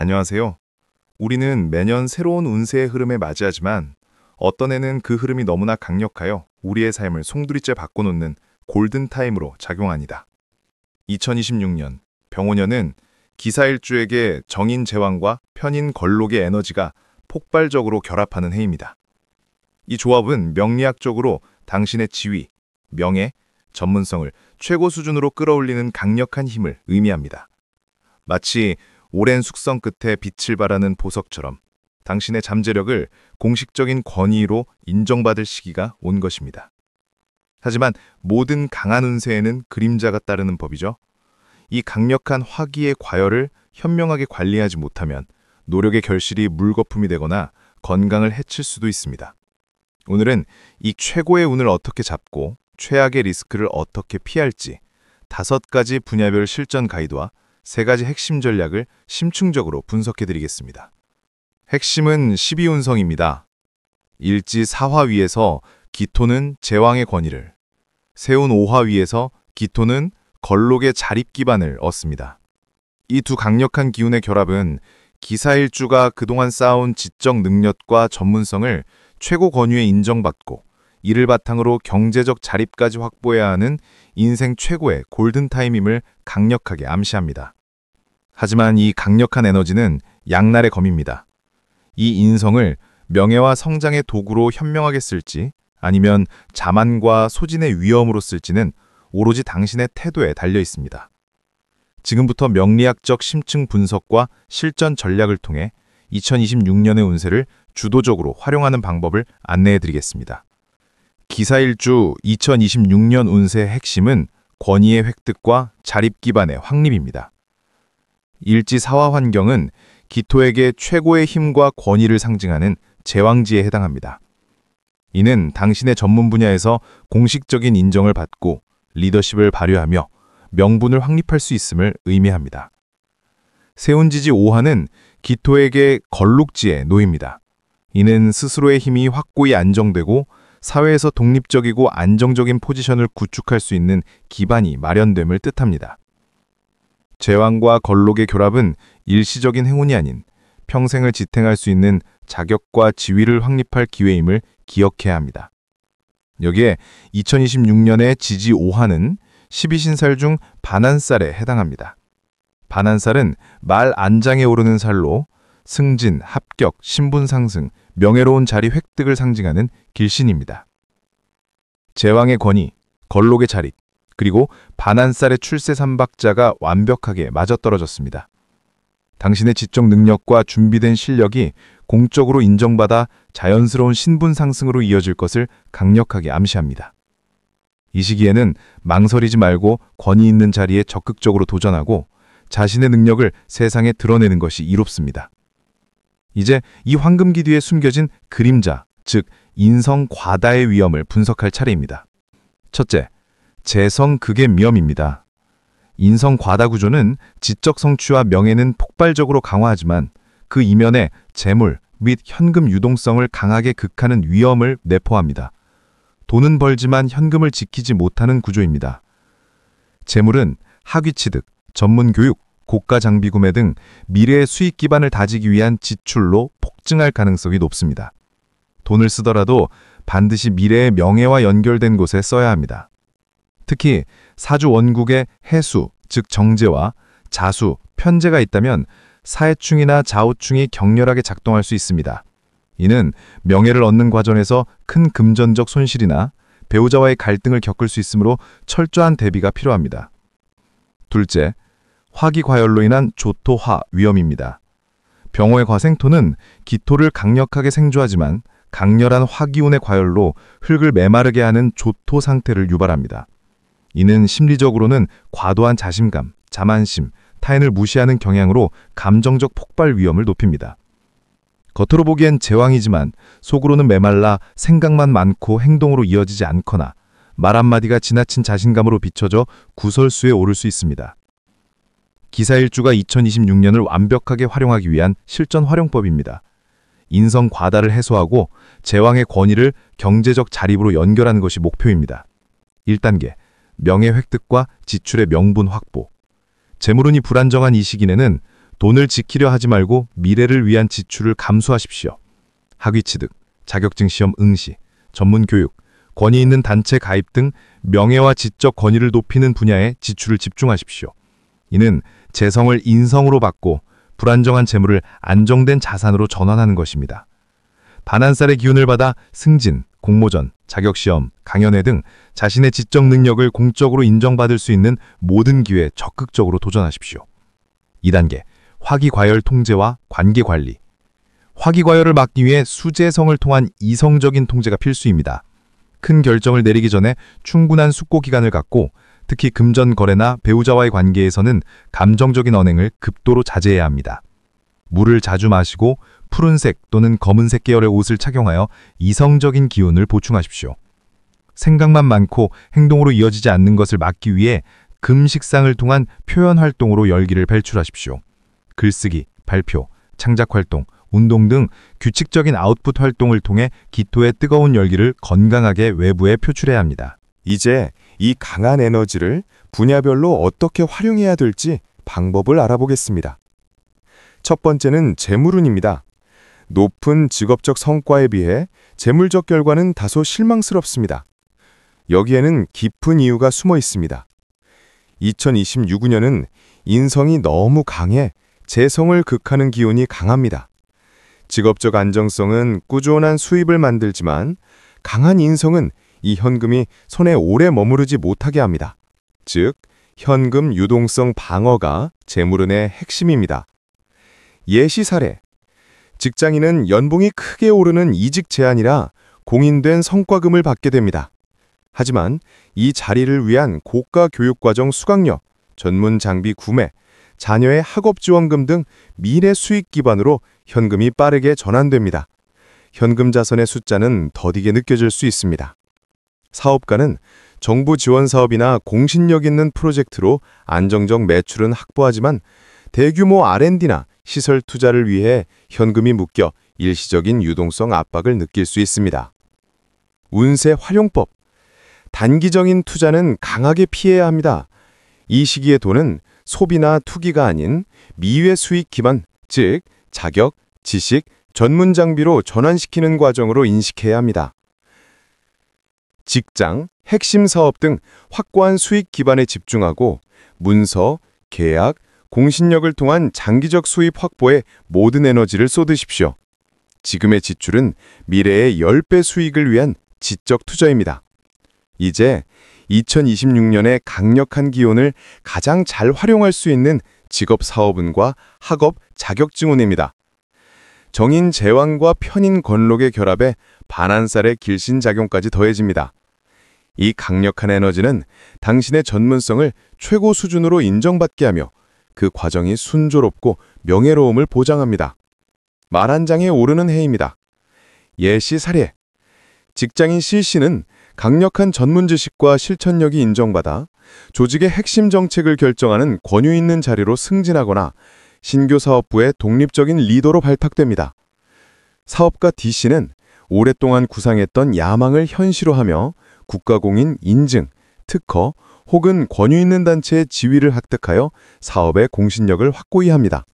안녕하세요. 우리는 매년 새로운 운세의 흐름에 맞이하지만 어떤 해는 그 흐름이 너무나 강력하여 우리의 삶을 송두리째 바꿔놓는 골든타임으로 작용합니다. 2026년 병오년은 기사일주에게 정인 제왕과 편인 걸록의 에너지가 폭발적으로 결합하는 해입니다. 이 조합은 명리학적으로 당신의 지위, 명예, 전문성을 최고 수준으로 끌어올리는 강력한 힘을 의미합니다. 마치 오랜 숙성 끝에 빛을 발하는 보석처럼 당신의 잠재력을 공식적인 권위로 인정받을 시기가 온 것입니다. 하지만 모든 강한 운세에는 그림자가 따르는 법이죠. 이 강력한 화기의 과열을 현명하게 관리하지 못하면 노력의 결실이 물거품이 되거나 건강을 해칠 수도 있습니다. 오늘은 이 최고의 운을 어떻게 잡고 최악의 리스크를 어떻게 피할지 5가지 분야별 실전 가이드와 3가지 핵심 전략을 심층적으로 분석해드리겠습니다. 핵심은 12운성입니다. 일지 4화 위에서 기토는 제왕의 권위를, 세운 5화 위에서 기토는 걸록의 자립 기반을 얻습니다. 이 두 강력한 기운의 결합은 기사일주가 그동안 쌓아온 지적 능력과 전문성을 최고 권위에 인정받고 이를 바탕으로 경제적 자립까지 확보해야 하는 인생 최고의 골든타임임을 강력하게 암시합니다. 하지만 이 강력한 에너지는 양날의 검입니다. 이 인성을 명예와 성장의 도구로 현명하게 쓸지 아니면 자만과 소진의 위험으로 쓸지는 오로지 당신의 태도에 달려 있습니다. 지금부터 명리학적 심층 분석과 실전 전략을 통해 2026년의 운세를 주도적으로 활용하는 방법을 안내해 드리겠습니다. 기사일주 2026년 운세의 핵심은 권위의 획득과 자립 기반의 확립입니다. 일지 사화 환경은 기토에게 최고의 힘과 권위를 상징하는 제왕지에 해당합니다. 이는 당신의 전문 분야에서 공식적인 인정을 받고 리더십을 발휘하며 명분을 확립할 수 있음을 의미합니다. 세운지지 5화는 기토에게 걸록지에 놓입니다. 이는 스스로의 힘이 확고히 안정되고 사회에서 독립적이고 안정적인 포지션을 구축할 수 있는 기반이 마련됨을 뜻합니다. 제왕과 걸록의 결합은 일시적인 행운이 아닌 평생을 지탱할 수 있는 자격과 지위를 확립할 기회임을 기억해야 합니다. 여기에 2026년의 지지 5화는 12신살 중 반한살에 해당합니다. 반한살은 말 안장에 오르는 살로 승진, 합격, 신분 상승, 명예로운 자리 획득을 상징하는 길신입니다. 제왕의 권위, 걸록의 자립, 그리고 반한살의 출세 삼박자가 완벽하게 맞아떨어졌습니다. 당신의 지적 능력과 준비된 실력이 공적으로 인정받아 자연스러운 신분 상승으로 이어질 것을 강력하게 암시합니다. 이 시기에는 망설이지 말고 권위 있는 자리에 적극적으로 도전하고 자신의 능력을 세상에 드러내는 것이 이롭습니다. 이제 이 황금기 뒤에 숨겨진 그림자, 즉 인성 과다의 위험을 분석할 차례입니다. 첫째, 재성 극의 위험입니다. 인성 과다 구조는 지적 성취와 명예는 폭발적으로 강화하지만 그 이면에 재물 및 현금 유동성을 강하게 극하는 위험을 내포합니다. 돈은 벌지만 현금을 지키지 못하는 구조입니다. 재물은 학위 취득, 전문 교육, 고가 장비 구매 등 미래의 수익 기반을 다지기 위한 지출로 폭증할 가능성이 높습니다. 돈을 쓰더라도 반드시 미래의 명예와 연결된 곳에 써야 합니다. 특히 사주 원국에 해수, 즉 정제와 자수, 편제가 있다면 사해충이나 자호충이 격렬하게 작동할 수 있습니다. 이는 명예를 얻는 과정에서 큰 금전적 손실이나 배우자와의 갈등을 겪을 수 있으므로 철저한 대비가 필요합니다. 둘째, 화기과열로 인한 조토화 위험입니다. 병호의 과생토는 기토를 강력하게 생조하지만 강렬한 화기운의 과열로 흙을 메마르게 하는 조토 상태를 유발합니다. 이는 심리적으로는 과도한 자신감, 자만심, 타인을 무시하는 경향으로 감정적 폭발 위험을 높입니다. 겉으로 보기엔 제왕이지만 속으로는 메말라 생각만 많고 행동으로 이어지지 않거나 말 한마디가 지나친 자신감으로 비춰져 구설수에 오를 수 있습니다. 기사일주가 2026년을 완벽하게 활용하기 위한 실전 활용법입니다. 인성 과다를 해소하고 제왕의 권위를 경제적 자립으로 연결하는 것이 목표입니다. 1단계, 명예 획득과 지출의 명분 확보. 재물운이 불안정한 이 시기에는 돈을 지키려 하지 말고 미래를 위한 지출을 감수하십시오. 학위 취득, 자격증 시험 응시, 전문 교육, 권위 있는 단체 가입 등 명예와 지적 권위를 높이는 분야에 지출을 집중하십시오. 이는 재성을 인성으로 바꿔 불안정한 재물을 안정된 자산으로 전환하는 것입니다. 반한살의 기운을 받아 승진, 공모전, 자격시험, 강연회 등 자신의 지적 능력을 공적으로 인정받을 수 있는 모든 기회에 적극적으로 도전하십시오. 2단계, 화기과열 통제와 관계관리. 화기과열을 막기 위해 수재성을 통한 이성적인 통제가 필수입니다. 큰 결정을 내리기 전에 충분한 숙고 기간을 갖고 특히 금전 거래나 배우자와의 관계에서는 감정적인 언행을 급도로 자제해야 합니다. 물을 자주 마시고 푸른색 또는 검은색 계열의 옷을 착용하여 이성적인 기운을 보충하십시오. 생각만 많고 행동으로 이어지지 않는 것을 막기 위해 금식상을 통한 표현 활동으로 열기를 배출하십시오. 글쓰기, 발표, 창작 활동, 운동 등 규칙적인 아웃풋 활동을 통해 기토의 뜨거운 열기를 건강하게 외부에 표출해야 합니다. 이제 이 강한 에너지를 분야별로 어떻게 활용해야 될지 방법을 알아보겠습니다. 첫 번째는 재물운입니다. 높은 직업적 성과에 비해 재물적 결과는 다소 실망스럽습니다. 여기에는 깊은 이유가 숨어 있습니다. 2026년은 인성이 너무 강해 재성을 극하는 기운이 강합니다. 직업적 안정성은 꾸준한 수입을 만들지만 강한 인성은 이 현금이 손에 오래 머무르지 못하게 합니다. 즉, 현금 유동성 방어가 재물운의 핵심입니다. 예시 사례. 직장인은 연봉이 크게 오르는 이직 제한이라 공인된 성과금을 받게 됩니다. 하지만 이 자리를 위한 고가 교육과정 수강료, 전문 장비 구매, 자녀의 학업 지원금 등 미래 수익 기반으로 현금이 빠르게 전환됩니다. 현금 자산의 숫자는 더디게 느껴질 수 있습니다. 사업가는 정부 지원 사업이나 공신력 있는 프로젝트로 안정적 매출은 확보하지만 대규모 R&D나 시설 투자를 위해 현금이 묶여 일시적인 유동성 압박을 느낄 수 있습니다. 운세 활용법. 단기적인 투자는 강하게 피해야 합니다. 이 시기의 돈은 소비나 투기가 아닌 미래 수익 기반, 즉 자격, 지식, 전문 장비로 전환시키는 과정으로 인식해야 합니다. 직장, 핵심 사업 등 확고한 수익 기반에 집중하고 문서, 계약, 공신력을 통한 장기적 수입 확보에 모든 에너지를 쏟으십시오. 지금의 지출은 미래의 10배 수익을 위한 지적 투자입니다. 이제 2026년의 강력한 기운을 가장 잘 활용할 수 있는 직업 사업운과 학업 자격증운입니다. 정인 제왕과 편인 건록의 결합에 반한살의 길신작용까지 더해집니다. 이 강력한 에너지는 당신의 전문성을 최고 수준으로 인정받게 하며 그 과정이 순조롭고 명예로움을 보장합니다. 말 한 장에 오르는 해입니다. 예시 사례. 직장인 C씨는 강력한 전문 지식과 실천력이 인정받아 조직의 핵심 정책을 결정하는 권위 있는 자리로 승진하거나 신규 사업부의 독립적인 리더로 발탁됩니다. 사업가 D씨는 오랫동안 구상했던 야망을 현실화하며 국가공인 인증, 특허 혹은 권위 있는 단체의 지위를 획득하여 사업의 공신력을 확고히 합니다.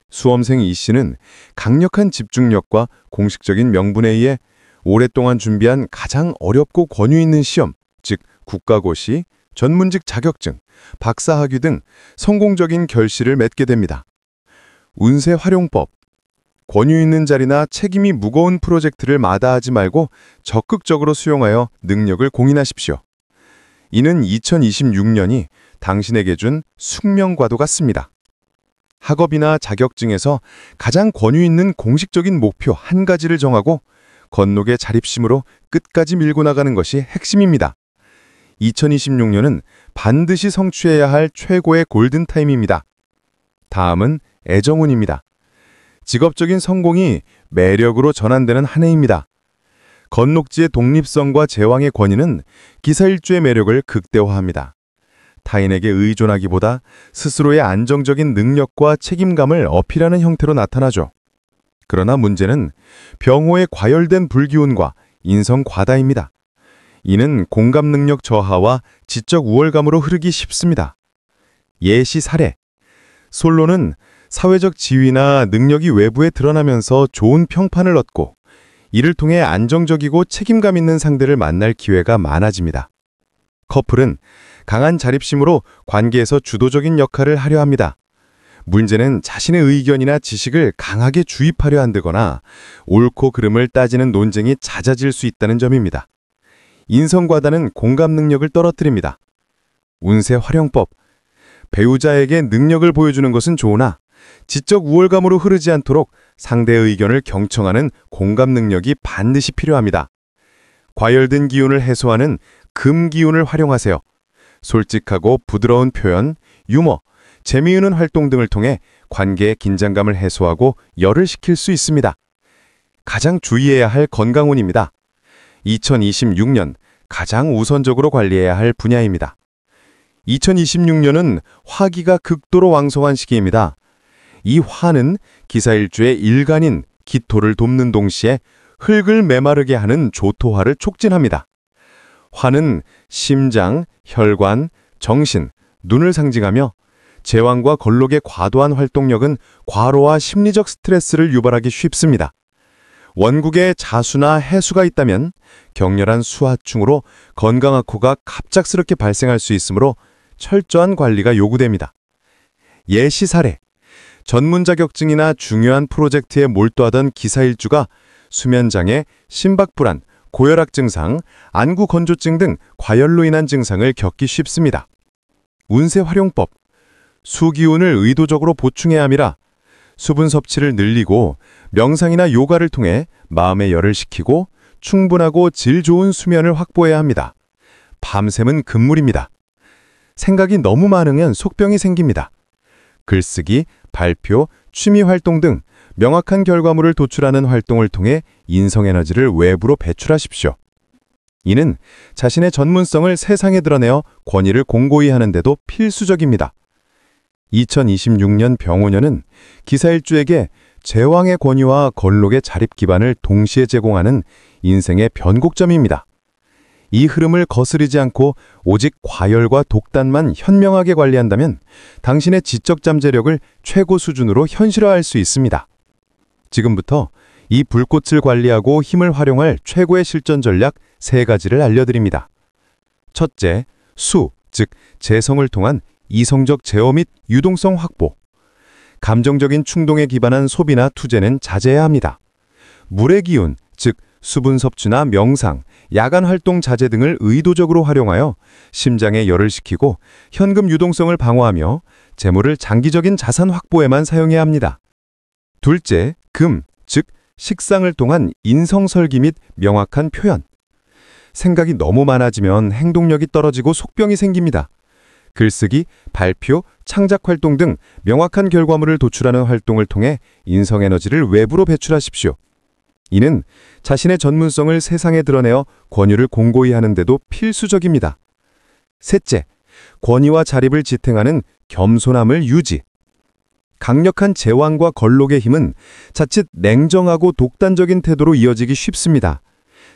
수험생 E씨는 강력한 집중력과 공식적인 명분에 의해 오랫동안 준비한 가장 어렵고 권위 있는 시험, 즉 국가고시, 전문직 자격증, 박사학위 등 성공적인 결실을 맺게 됩니다. 운세 활용법. 권위 있는 자리나 책임이 무거운 프로젝트를 마다하지 말고 적극적으로 수용하여 능력을 공인하십시오. 이는 2026년이 당신에게 준 숙명과도 같습니다. 학업이나 자격증에서 가장 권위 있는 공식적인 목표 한 가지를 정하고 건록의 자립심으로 끝까지 밀고 나가는 것이 핵심입니다. 2026년은 반드시 성취해야 할 최고의 골든타임입니다. 다음은 애정운입니다. 직업적인 성공이 매력으로 전환되는 한 해입니다. 건록지의 독립성과 제왕의 권위는 기사일주의 매력을 극대화합니다. 타인에게 의존하기보다 스스로의 안정적인 능력과 책임감을 어필하는 형태로 나타나죠. 그러나 문제는 병호의 과열된 불기운과 인성 과다입니다. 이는 공감 능력 저하와 지적 우월감으로 흐르기 쉽습니다. 예시 사례. 솔로는 사회적 지위나 능력이 외부에 드러나면서 좋은 평판을 얻고 이를 통해 안정적이고 책임감 있는 상대를 만날 기회가 많아집니다. 커플은 강한 자립심으로 관계에서 주도적인 역할을 하려 합니다. 문제는 자신의 의견이나 지식을 강하게 주입하려 한다거나 옳고 그름을 따지는 논쟁이 잦아질 수 있다는 점입니다. 인성과다는 공감 능력을 떨어뜨립니다. 운세 활용법. 배우자에게 능력을 보여주는 것은 좋으나 지적 우월감으로 흐르지 않도록 상대의 의견을 경청하는 공감 능력이 반드시 필요합니다. 과열된 기운을 해소하는 금 기운을 활용하세요. 솔직하고 부드러운 표현, 유머, 재미있는 활동 등을 통해 관계의 긴장감을 해소하고 열을 식힐 수 있습니다. 가장 주의해야 할 건강운입니다. 2026년 가장 우선적으로 관리해야 할 분야입니다. 2026년은 화기가 극도로 왕성한 시기입니다. 이 화는 기사일주의 일간인 기토를 돕는 동시에 흙을 메마르게 하는 조토화를 촉진합니다. 화는 심장, 혈관, 정신, 눈을 상징하며 제왕과 걸록의 과도한 활동력은 과로와 심리적 스트레스를 유발하기 쉽습니다. 원국에 자수나 해수가 있다면 격렬한 수하충으로 건강악호가 갑작스럽게 발생할 수 있으므로 철저한 관리가 요구됩니다. 예시 사례. 전문 자격증이나 중요한 프로젝트에 몰두하던 기사일주가 수면장애, 심박불안, 고혈압 증상, 안구 건조증 등 과열로 인한 증상을 겪기 쉽습니다. 운세 활용법. 수기운을 의도적으로 보충해야 합니다. 수분 섭취를 늘리고 명상이나 요가를 통해 마음의 열을 식히고 충분하고 질 좋은 수면을 확보해야 합니다. 밤샘은 금물입니다. 생각이 너무 많으면 속병이 생깁니다. 글쓰기, 발표, 취미 활동 등 명확한 결과물을 도출하는 활동을 통해 인성에너지를 외부로 배출하십시오. 이는 자신의 전문성을 세상에 드러내어 권위를 공고히 하는 데도 필수적입니다. 2026년 병오년은 기사일주에게 제왕의 권위와 걸록의 자립 기반을 동시에 제공하는 인생의 변곡점입니다. 이 흐름을 거스르지 않고 오직 과열과 독단만 현명하게 관리한다면 당신의 지적 잠재력을 최고 수준으로 현실화할 수 있습니다. 지금부터 이 불꽃을 관리하고 힘을 활용할 최고의 실전 전략 3가지를 알려드립니다. 첫째, 수, 즉 재성을 통한 이성적 제어 및 유동성 확보. 감정적인 충동에 기반한 소비나 투자는 자제해야 합니다. 물의 기운, 즉 수분 섭취나 명상, 야간 활동 자제 등을 의도적으로 활용하여 심장에 열을 식히고 현금 유동성을 방어하며 재물을 장기적인 자산 확보에만 사용해야 합니다. 둘째, 금, 즉 식상을 통한 인성 설기 및 명확한 표현. 생각이 너무 많아지면 행동력이 떨어지고 속병이 생깁니다. 글쓰기, 발표, 창작 활동 등 명확한 결과물을 도출하는 활동을 통해 인성에너지를 외부로 배출하십시오. 이는 자신의 전문성을 세상에 드러내어 권유를 공고히 하는 데도 필수적입니다. 셋째, 권위와 자립을 지탱하는 겸손함을 유지. 강력한 제왕과 걸록의 힘은 자칫 냉정하고 독단적인 태도로 이어지기 쉽습니다.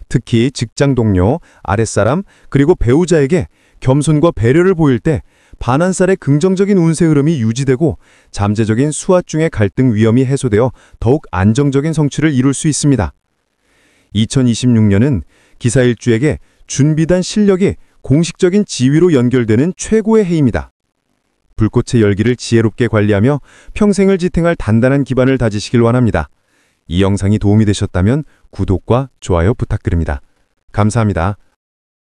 특히 직장 동료, 아랫사람, 그리고 배우자에게 겸손과 배려를 보일 때 반환살의 긍정적인 운세 흐름이 유지되고 잠재적인 수하중의 갈등 위험이 해소되어 더욱 안정적인 성취를 이룰 수 있습니다. 2026년은 기사일주에게 준비된 실력이 공식적인 지위로 연결되는 최고의 해입니다. 불꽃의 열기를 지혜롭게 관리하며 평생을 지탱할 단단한 기반을 다지시길 원합니다. 이 영상이 도움이 되셨다면 구독과 좋아요 부탁드립니다. 감사합니다.